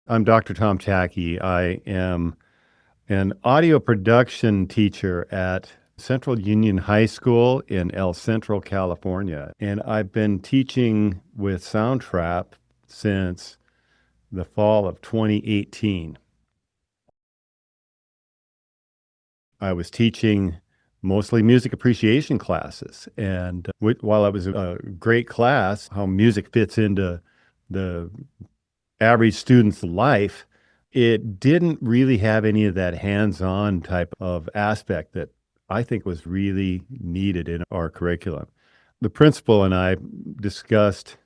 I'm Dr. Tom Tacke. I am an audio production teacher at Central Union High School in El Centro, California. And I've been teaching with Soundtrap since the fall of 2018. I was teaching mostly music appreciation classes. And while it was a great class, how music fits into the average student's life, it didn't really have any of that hands-on type of aspect that I think was really needed in our curriculum. The principal and I discussed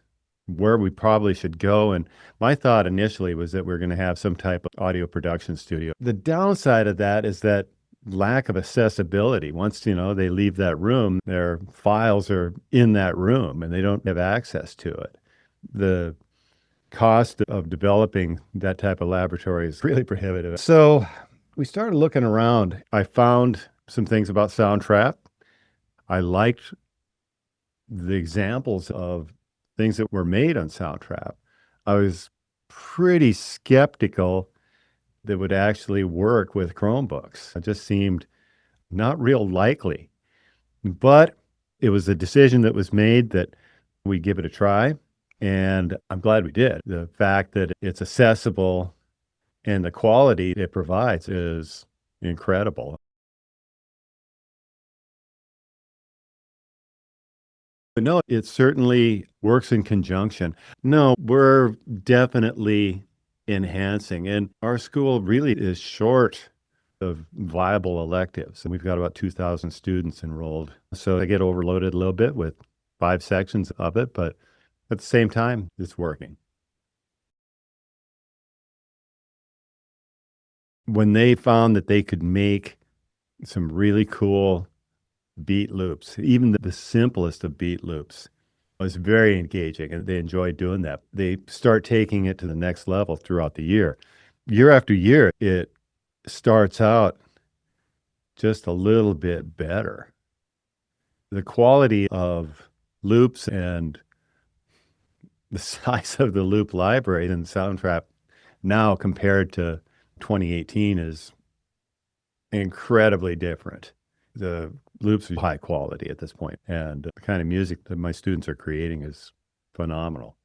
where we probably should go, and my thought initially was that we're going to have some type of audio production studio. The downside of that is that lack of accessibility. Once, they leave that room, their files are in that room and they don't have access to it. The cost of developing that type of laboratory is really prohibitive. So we started looking around. I found some things about Soundtrap. I liked the examples of things that were made on Soundtrap. I was pretty skeptical that would actually work with Chromebooks. It just seemed not real likely. But it was a decision that was made that we give it a try. And I'm glad we did. The fact that it's accessible and the quality it provides is incredible. But no, it certainly works in conjunction. No, we're definitely enhancing. And our school really is short of viable electives. And we've got about 2,000 students enrolled. So I get overloaded a little bit with 5 sections of it, but at the same time, it's working. When they found that they could make some really cool beat loops, even the simplest of beat loops, was very engaging and they enjoyed doing that. They start taking it to the next level throughout the year. Year after year, it starts out just a little bit better. The quality of loops and the size of the loop library in Soundtrap now compared to 2018 is incredibly different. The loops are high quality at this point, and the kind of music that my students are creating is phenomenal.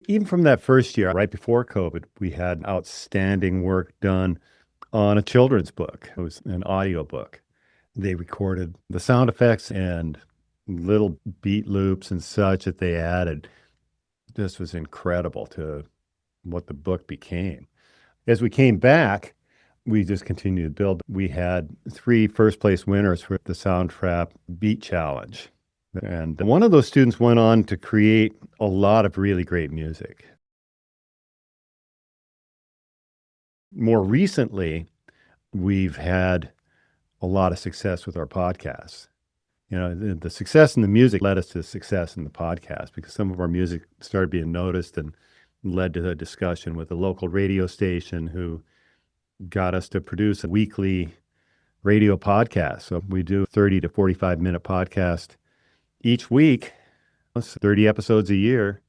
Even from that first year, right before COVID, we had outstanding work done on a children's book. It was an audio book. They recorded the sound effects and little beat loops and such that they added. This was incredible to what the book became. As we came back, we just continued to build. We had 3 first place winners for the Soundtrap Beat Challenge. And one of those students went on to create a lot of really great music. More recently, we've had a lot of success with our podcasts. The success in the music led us to success in the podcast because some of our music started being noticed and led to a discussion with a local radio station who got us to produce a weekly radio podcast. So we do 30 to 45-minute podcast each week. It's 30 episodes a year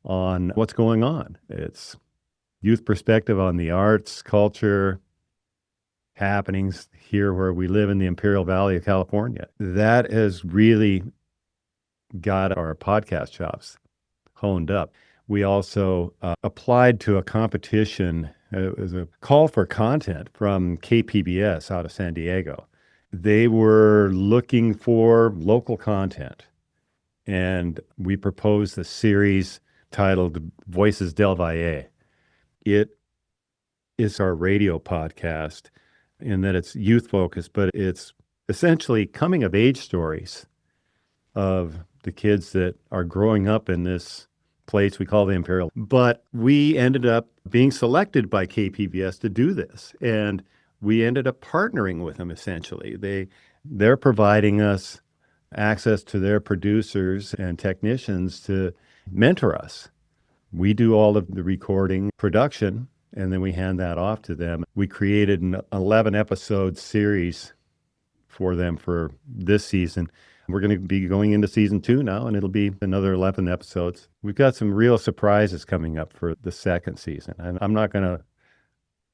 on what's going on. It's youth perspective on the arts, culture, happenings here where we live in the Imperial Valley of California. That has really got our podcast chops honed up. We also applied to a competition. It was a call for content from KPBS out of San Diego. They were looking for local content. And we proposed a series titled Voices del Valle. It is our radio podcast in that it's youth focused, but it's essentially coming of age stories of the kids that are growing up in this place we call the Imperial. But we ended up being selected by KPBS to do this. And we ended up partnering with them essentially. They're providing us access to their producers and technicians to mentor us. We do all of the recording, production, and then we hand that off to them. We created an 11-episode series for them for this season. We're going to be going into season 2 now, and it'll be another 11 episodes. We've got some real surprises coming up for the second season. And I'm not going to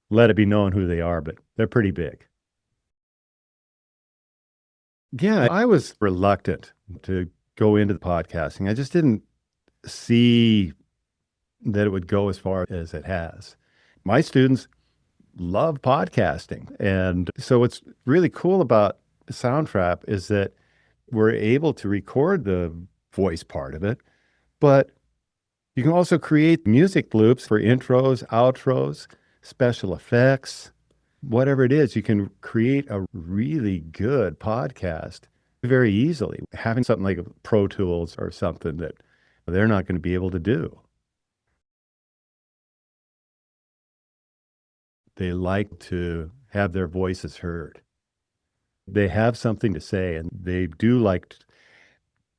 let it be known who they are, but they're pretty big. Yeah, I was reluctant to go into the podcasting. I just didn't see that it would go as far as it has. My students love podcasting. And so what's really cool about Soundtrap is that we're able to record the voice part of it, but you can also create music loops for intros, outros, special effects, whatever it is. You can create a really good podcast very easily, having something like Pro Tools or something that they're not going to be able to do. They like to have their voices heard. They have something to say, and they do like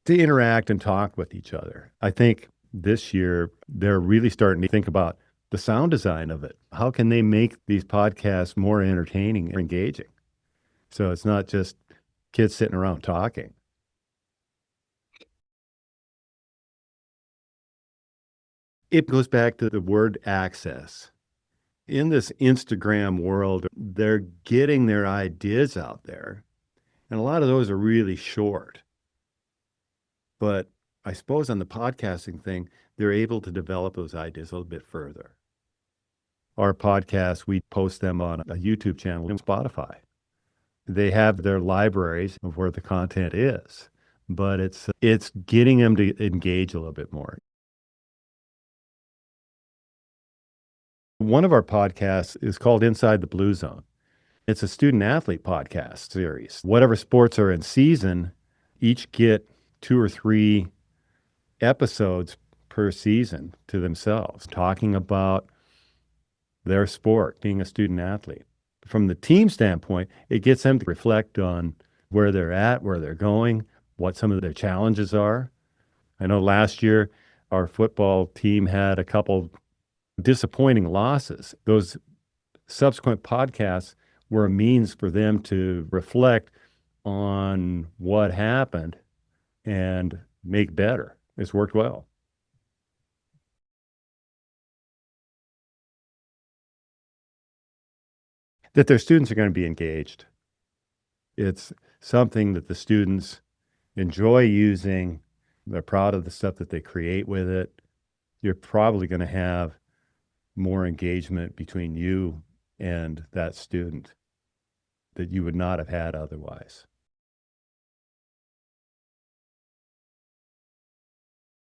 to interact and talk with each other. I think this year they're really starting to think about the sound design of it. How can they make these podcasts more entertaining and engaging? So it's not just kids sitting around talking. It goes back to the word access. In this Instagram world, they're getting their ideas out there, and a lot of those are really short. But I suppose on the podcasting thing, they're able to develop those ideas a little bit further. Our podcasts, we post them on a YouTube channel and Spotify. They have their libraries of where the content is, but it's getting them to engage a little bit more. One of our podcasts is called Inside the Blue Zone. It's a student athlete podcast series. Whatever sports are in season, each get 2 or 3 episodes per season to themselves, talking about their sport, being a student athlete. From the team standpoint, it gets them to reflect on where they're at, where they're going, what some of their challenges are. I know last year our football team had a couple disappointing losses. Those subsequent podcasts were a means for them to reflect on what happened and make better. It's worked well. That their students are going to be engaged. It's something that the students enjoy using. They're proud of the stuff that they create with it. You're probably going to have more engagement between you and that student that you would not have had otherwise.